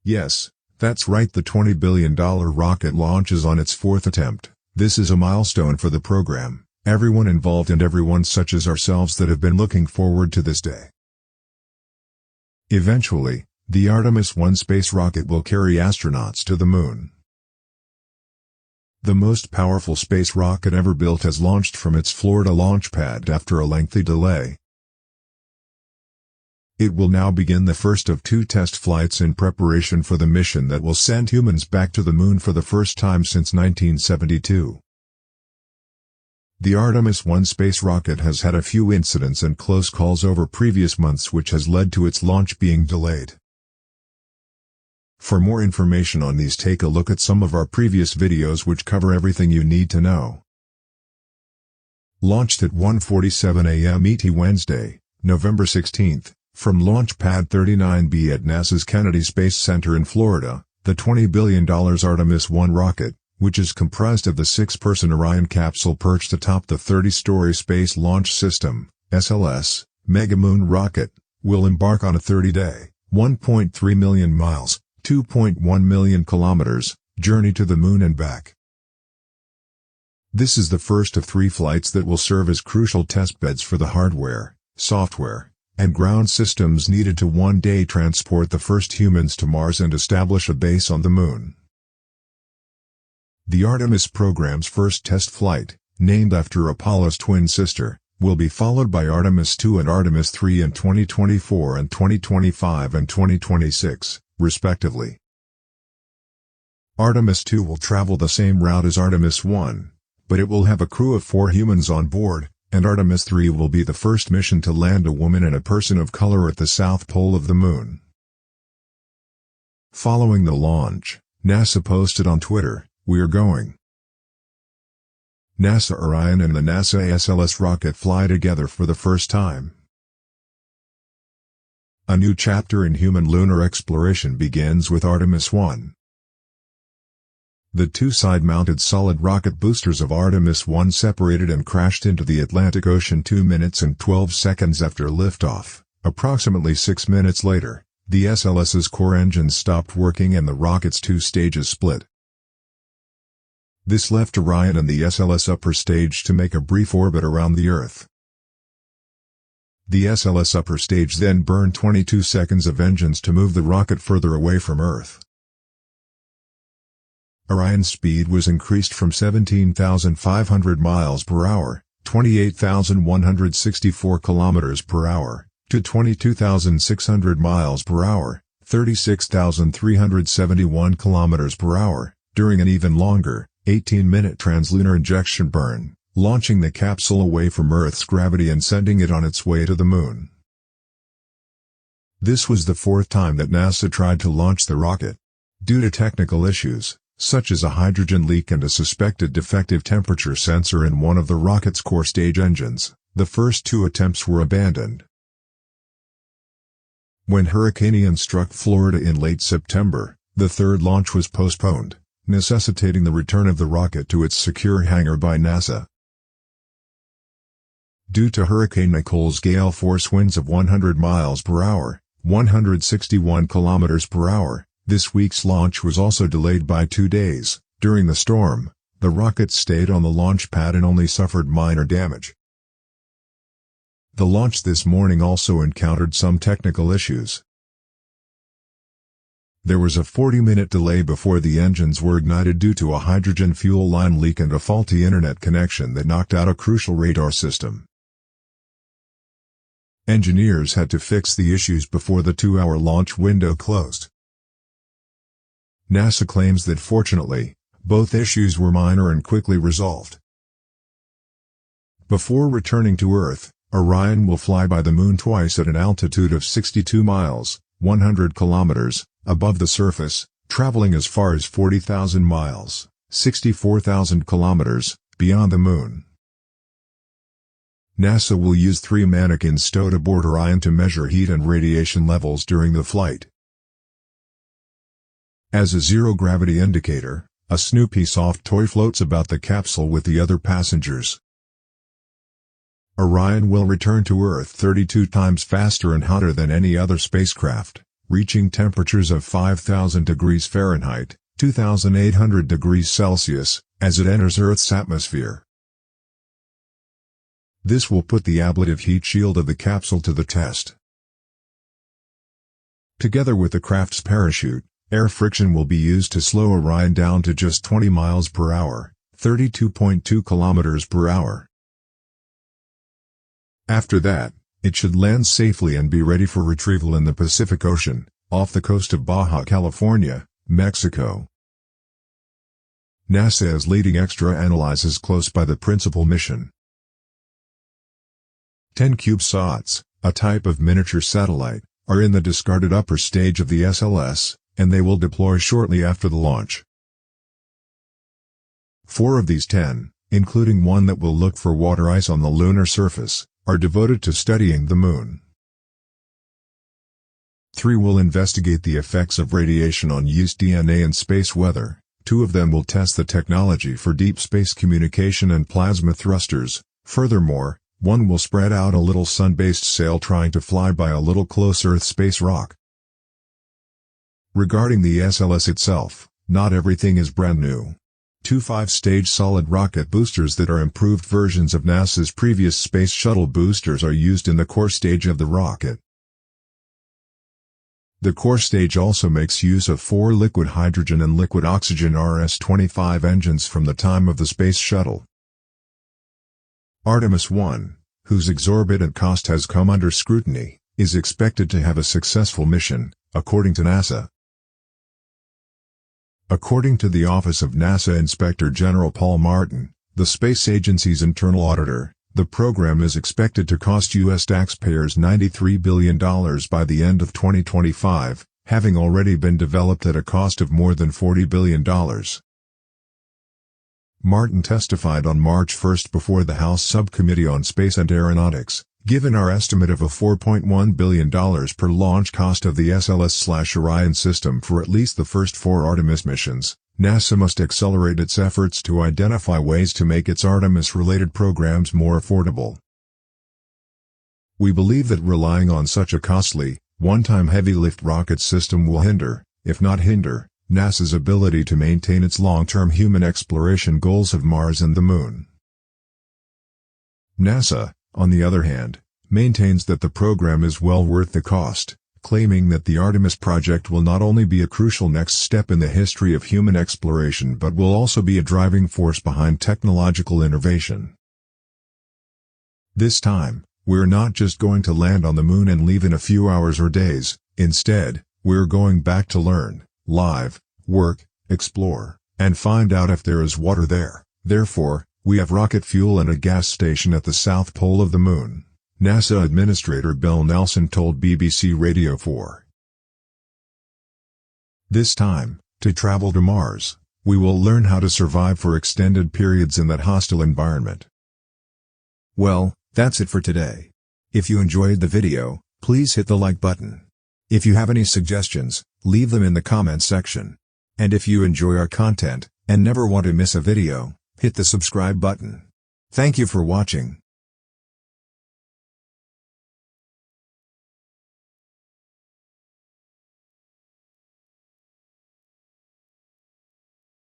Yes, that's right, the $20 billion rocket launches on its fourth attempt. This is a milestone for the program, everyone involved and everyone such as ourselves that have been looking forward to this day. Eventually, the Artemis 1 space rocket will carry astronauts to the moon. The most powerful space rocket ever built has launched from its Florida launch pad after a lengthy delay. It will now begin the first of 2 test flights in preparation for the mission that will send humans back to the moon for the first time since 1972. The Artemis 1 space rocket has had a few incidents and close calls over previous months, which has led to its launch being delayed. For more information on these, take a look at some of our previous videos which cover everything you need to know. Launched at 1:47 a.m. ET Wednesday, November 16, from Launch Pad 39B at NASA's Kennedy Space Center in Florida, the $20 billion Artemis 1 rocket, which is comprised of the 6-person Orion capsule perched atop the 30-story Space Launch System, SLS, Mega-Moon rocket, will embark on a 30-day, 1.3 million miles, 2.1 million kilometers, journey to the moon and back. This is the first of 3 flights that will serve as crucial testbeds for the hardware, software, and ground systems needed to one day transport the first humans to Mars and establish a base on the moon. The Artemis program's first test flight, named after Apollo's twin sister, will be followed by Artemis 2 and Artemis 3 in 2024 and 2025 and 2026. Respectively. Artemis 2 will travel the same route as Artemis 1, but it will have a crew of 4 humans on board, and Artemis 3 will be the first mission to land a woman and a person of color at the south pole of the moon. Following the launch, NASA posted on Twitter, "We're going." NASA Orion and the NASA SLS rocket fly together for the first time. A new chapter in human lunar exploration begins with Artemis 1. The 2 side-mounted solid rocket boosters of Artemis 1 separated and crashed into the Atlantic Ocean 2 minutes and 12 seconds after liftoff. Approximately 6 minutes later, the SLS's core engines stopped working and the rocket's 2 stages split. This left Orion and the SLS upper stage to make a brief orbit around the Earth. The SLS upper stage then burned 22 seconds of engines to move the rocket further away from Earth. Orion's speed was increased from 17,500 miles per hour, 28,164 kilometers per hour, to 22,600 miles per hour, 36,371 kilometers per hour, during an even longer, 18-minute translunar injection burn, launching the capsule away from Earth's gravity and sending it on its way to the moon. This was the 4th time that NASA tried to launch the rocket. Due to technical issues, such as a hydrogen leak and a suspected defective temperature sensor in one of the rocket's core stage engines, the first 2 attempts were abandoned. When Hurricane Ian struck Florida in late September, the 3rd launch was postponed, necessitating the return of the rocket to its secure hangar by NASA. Due to Hurricane Nicole's gale force winds of 100 miles per hour, 161 kilometers per hour, this week's launch was also delayed by 2 days. During the storm, the rocket stayed on the launch pad and only suffered minor damage. The launch this morning also encountered some technical issues. There was a 40-minute delay before the engines were ignited due to a hydrogen fuel line leak and a faulty internet connection that knocked out a crucial radar system. Engineers had to fix the issues before the 2-hour launch window closed. NASA claims that fortunately, both issues were minor and quickly resolved. Before returning to Earth, Orion will fly by the moon twice at an altitude of 62 miles, 100 kilometers, above the surface, traveling as far as 40,000 miles, 64,000 kilometers, beyond the moon. NASA will use 3 mannequins stowed aboard Orion to measure heat and radiation levels during the flight. As a zero-gravity indicator, a Snoopy soft toy floats about the capsule with the other passengers. Orion will return to Earth 32 times faster and hotter than any other spacecraft, reaching temperatures of 5,000 degrees Fahrenheit, 2,800 degrees Celsius, as it enters Earth's atmosphere. This will put the ablative heat shield of the capsule to the test. Together with the craft's parachute, air friction will be used to slow Orion down to just 20 miles per hour, 32.2 kilometers per hour. After that, it should land safely and be ready for retrieval in the Pacific Ocean, off the coast of Baja California, Mexico. NASA is leading extra analyses close by the principal mission. 10 CubeSats, a type of miniature satellite, are in the discarded upper stage of the SLS, and they will deploy shortly after the launch. 4 of these 10, including one that will look for water ice on the lunar surface, are devoted to studying the Moon. 3 will investigate the effects of radiation on yeast DNA and space weather. 2 of them will test the technology for deep space communication and plasma thrusters. Furthermore, 1 will spread out a little sun-based sail trying to fly by a little close Earth space rock. Regarding the SLS itself, not everything is brand new. 2 5-stage solid rocket boosters that are improved versions of NASA's previous Space Shuttle boosters are used in the core stage of the rocket. The core stage also makes use of 4 liquid hydrogen and liquid oxygen RS-25 engines from the time of the Space Shuttle. Artemis 1, whose exorbitant cost has come under scrutiny, is expected to have a successful mission, according to NASA. According to the Office of NASA Inspector General Paul Martin, the space agency's internal auditor, the program is expected to cost U.S. taxpayers $93 billion by the end of 2025, having already been developed at a cost of more than $40 billion. Martin testified on March 1 before the House Subcommittee on Space and Aeronautics. Given our estimate of a $4.1 billion per launch cost of the SLS/Orion system for at least the first 4 Artemis missions, NASA must accelerate its efforts to identify ways to make its Artemis-related programs more affordable. We believe that relying on such a costly, one-time heavy-lift rocket system will hinder, if not hinder, NASA's ability to maintain its long-term human exploration goals of Mars and the Moon. NASA, on the other hand, maintains that the program is well worth the cost, claiming that the Artemis project will not only be a crucial next step in the history of human exploration but will also be a driving force behind technological innovation. This time, we're not just going to land on the Moon and leave in a few hours or days. Instead, we're going back to learn, live, work, explore, and find out if there is water there. Therefore, we have rocket fuel and a gas station at the south pole of the Moon, NASA Administrator Bill Nelson told BBC Radio 4. This time, to travel to Mars, we will learn how to survive for extended periods in that hostile environment. Well, that's it for today. If you enjoyed the video, please hit the like button. If you have any suggestions, leave them in the comments section. And if you enjoy our content, and never want to miss a video, hit the subscribe button. Thank you for watching.